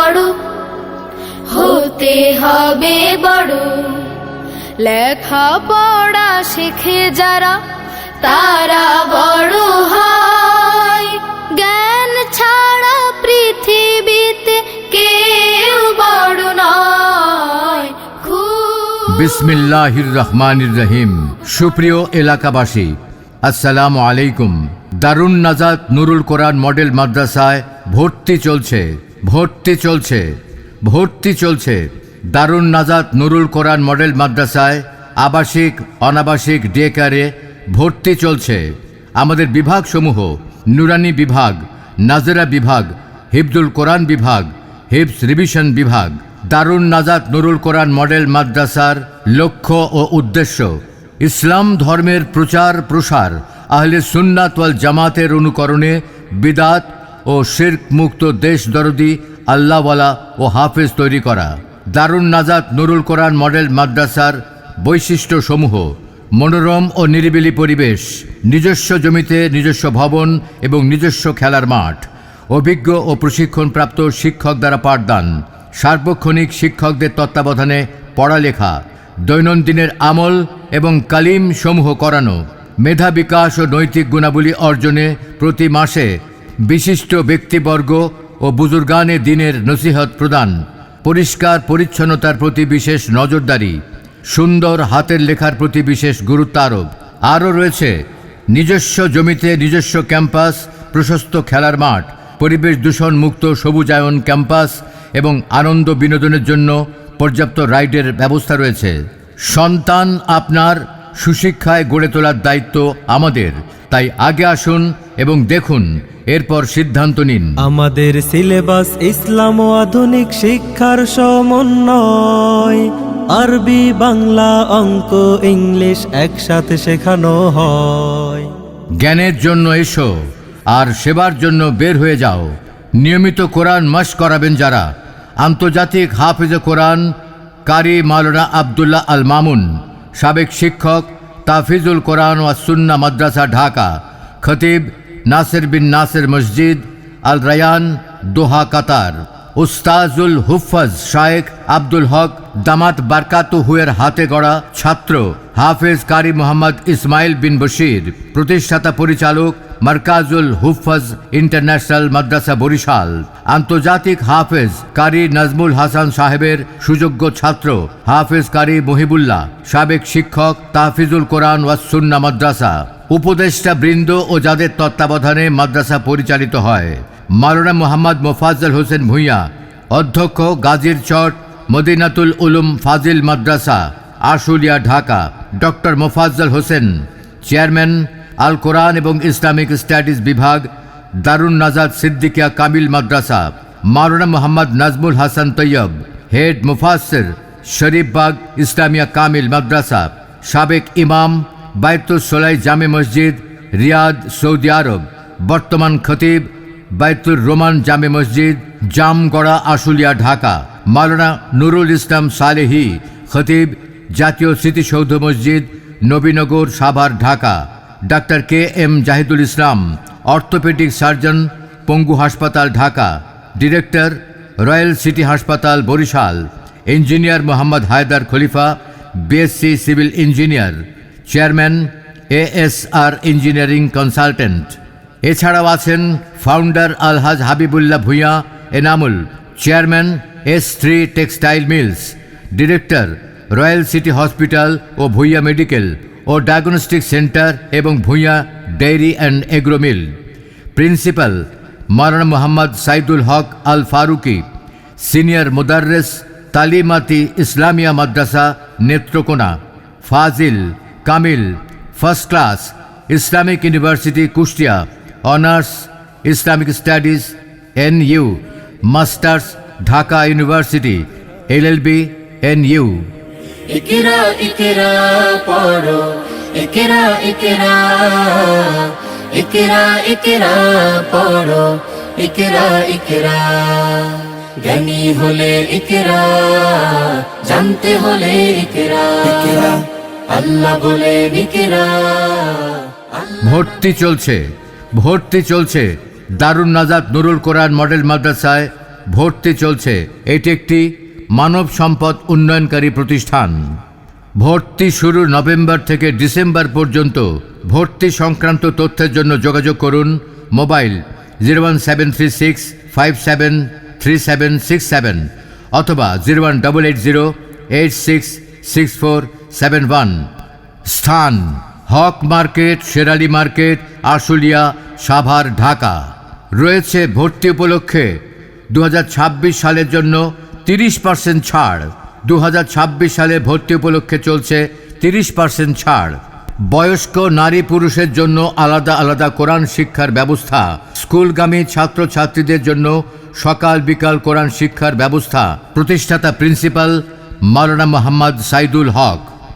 বড়, হতে হবে বড়। লেখা পড়া শিখে যারা, তারা বড় হয়। জ্ঞান ছাড়া পৃথিবীতে কেউ বড় নয়। বিসমিল্লাহির রহমানির রহিম। সুপ্রিয় এলাকাবাসী, আসসালামু আলাইকুম। দারুন নাজাত নুরুল কোরআন মডেল মাদ্রাসায় ভর্তি চলছে, ভর্তি চলছে, ভর্তি চলছে। দারুন নাজাত নুরুল কোরআন মডেল মাদ্রাসায় আবাসিক অনাবাসিক ডে কেয়ারে ভর্তি চলছে। আমাদের বিভাগসমূহ: নুরানি বিভাগ, নাজেরা বিভাগ, হিফজুল কোরআন বিভাগ, হিফজ রিভিশন বিভাগ। দারুন নাজাত নুরুল কোরআন মডেল মাদ্রাসার লক্ষ্য ও উদ্দেশ্য ইসলাম ধর্মের প্রচার প্রসার, আহলে সুন্নাত ওয়াল জামাতের অনুকরণে বিদাত ও শিরক মুক্ত দেশদরদি আল্লাহওয়ালা ও হাফেজ তৈরি করা। দারুন নাজাত নুরুল কোরআন মডেল মাদ্রাসার বৈশিষ্ট্যসমূহ: মনোরম ও নিরিবিলি পরিবেশ, নিজস্ব জমিতে নিজস্ব ভবন এবং নিজস্ব খেলার মাঠ, অভিজ্ঞ ও প্রশিক্ষণপ্রাপ্ত শিক্ষক দ্বারা পাঠদান, সার্বক্ষণিক শিক্ষকদের তত্ত্বাবধানে পড়ালেখা, দৈনন্দিনের আমল এবং কালিম সমূহ করানো, মেধা বিকাশ ও নৈতিক গুণাবলী অর্জনে প্রতি মাসে বিশিষ্ট ব্যক্তিবর্গ ও বুজুর্গানে দ্বীনের নসিহত প্রদান, পরিষ্কার পরিচ্ছন্নতার প্রতি বিশেষ নজরদারি, সুন্দর হাতের লেখার প্রতি বিশেষ গুরুত্ব আরোপ। আরও রয়েছে নিজস্ব জমিতে নিজস্ব ক্যাম্পাস, প্রশস্ত খেলার মাঠ, পরিবেশ দূষণ মুক্ত সবুজায়ন ক্যাম্পাস এবং আনন্দ বিনোদনের জন্য পর্যাপ্ত রাইডের ব্যবস্থা রয়েছে। সন্তান আপনার সুশিক্ষায় গড়ে তোলার দায়িত্ব আমাদের, তাই আগে আসুন এবং দেখুন, এরপর সিদ্ধান্ত নিন। আমাদের সিলেবাস ইসলাম ও আধুনিক শিক্ষার সমন্বয়, আরবি বাংলা অঙ্ক ইংলিশ একসাথে শেখানো হয়। জ্ঞানের জন্য এসো আর সেবার জন্য বের হয়ে যাও। নিয়মিত কোরআন মাশক করাবেন যারা: আন্তর্জাতিক হাফেজে কোরআন কারি মাওলানা আবদুল্লাহ আল মামুন, সাবেক শিক্ষক, তাফিজুল কোরআন ওয়া সুন্নাহ মাদ্রাসা ঢাকা, খতিব নাসির বিন নাসির মসজিদ আল রায়ান দোহা কাতার, উস্তাজুল হুফাজ শায়েখ আব্দুল হক দামাত বারকাতুহুয়ের হাতে গড়া ছাত্র হাফেজ কারি মোহাম্মদ ইসমাইল বিন বশির, প্রতিষ্ঠাতা পরিচালক মার্কাজুল হুফাজ ইন্টারন্যাশনাল মাদ্রাসা বরিশাল, আন্তর্জাতিক হাফেজ কারি নাজমুল হাসান সাহেবের সুযোগ্য ছাত্র হাফেজ কারি মহিবুল্লাহ, সাবেক শিক্ষক, তাহফিজুল কোরআন ওয়াস সুন্নাহ মাদ্রাসা। উপদেষ্টা বৃন্দ ও যাদের তত্ত্বাবধানে মাদ্রাসা পরিচালিত হয়: মাওলানা মোহাম্মদ মোফাজ্জল হোসেন ভূঁইয়া, অধ্যক্ষ, গাজীর চট মদিনাতুল উলুম ফাজিল মাদ্রাসা, আশুলিয়া ঢাকা; ডক্টর মোফাজ্জল হোসেন, চেয়ারম্যান, আল কোরআন এবং ইসলামিক স্টাডিজ বিভাগ, দারুন নাজাত সিদ্দিকিয়া কামিল মাদ্রাসা; মাওলানা মোহাম্মদ নাজমুল হাসান তৈয়ব, হেড মুফাসসির, শরীফবাগ ইসলামিয়া কামিল মাদ্রাসা, সাবেক ইমাম, বাইতুস সোলাই জামে মসজিদ, রিয়াদ, সৌদি আরব; বর্তমান খতিব, বাইতুর রোমান জামে মসজিদ, জামগড়া, আশুলিয়া ঢাকা; মাওলানা নুরুল ইসলাম সালেহি, খতিব, জাতীয় স্মৃতিসৌধ মসজিদ, Nabinagar, Savar, Dhaka; doctor K M Zahidul Islam, orthopaedic surgeon, পঙ্গু হাসপাতাল, ঢাকা; ডিরেক্টর, রয়্যাল সিটি হাসপাতাল, Barishal; engineer Mohammad Haider Khalifa, BSc civil engineer; chairman, ASR engineering consultant. এছাড়াও আছেন founder Alhaj Habibullah Bhuiyan Enamul, chairman, S3 textile mills; director, royal city hospital ও ভূঁইয়া মেডিকেল ও ডায়াগনস্টিক সেন্টার এবং Bhuiyan dairy and agro mill; principal, Maulana Mohammad Saidul Haque Al Faruqi, senior মুদাররেস, তালিমাতি Islamia Madrasa, Netrokona; Fazil, Kamil, first class, Islamic university, Kushtia; honours, Islamic studies, NU; masters, Dhaka university; LLB, NU। ইকরা ইকরা পড়ো, ইকরা ইকরা, ইকরা ইকরা পড়ো, ইকরা ইকরা। জ্ঞানী হলে ইকরা, জানতে হলে ইকরা, আল্লাহ বলে ইকরা। ভর্তি চলছে, ভর্তি চলছে। দারুন নাজাত নুরুল কোরআন মডেল মাদ্রাসায় ভর্তি চলছে। এটি একটি মানব সম্পদ উন্নয়নকারী প্রতিষ্ঠান। ভর্তি শুরু নভেম্বর থেকে ডিসেম্বর পর্যন্ত। ভর্তি সংক্রান্ত তথ্যের জন্য যোগাযোগ করুন মোবাইল 01736573767 অথবা 01880866471। স্থান হক মার্কেট, শেরালি মার্কেট, আশুলিয়া, সাভার, ঢাকা। রয়েছে ভর্তি উপলক্ষে 2026 সালের জন্য 30% ছাড়। 2026 সালে ভর্তি উপলক্ষে চলছে 30% ছাড়। বয়স্ক নারী পুরুষের জন্য আলাদা আলাদা কোরআন শিক্ষার ব্যবস্থা। স্কুলগামী ছাত্রছাত্রীদের জন্য সকাল বিকাল কোরআন শিক্ষার ব্যবস্থা। প্রতিষ্ঠাতা প্রিন্সিপাল মাওলানা মোহাম্মদ সাইদুল হক।